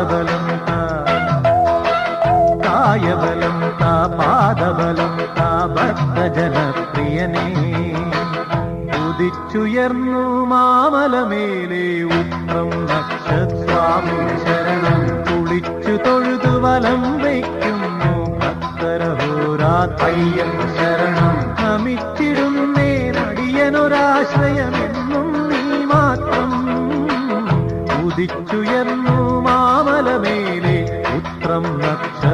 കായബലം താ, കായബലം താ, പാദബലം താ ഭക്തജനപ്രിയനേ. ഉദിച്ചുയർന്നു മാമലമേലെ ഉത്രം നക്ഷസ്വാമി ശരണം. കുളിച്ചു തൊഴുതു വലം വയ്ക്കുന്നു ഭക്തരഹോരാത്രയ്യൻ ശരണം. നമിച്ചിടുന്നേനടിയനൊരാശ്രയമെന്നും നീ മാത്രം. ഉദിച്ചുയർന്നു മാമലമേലെ ഉത്രം നക്ഷ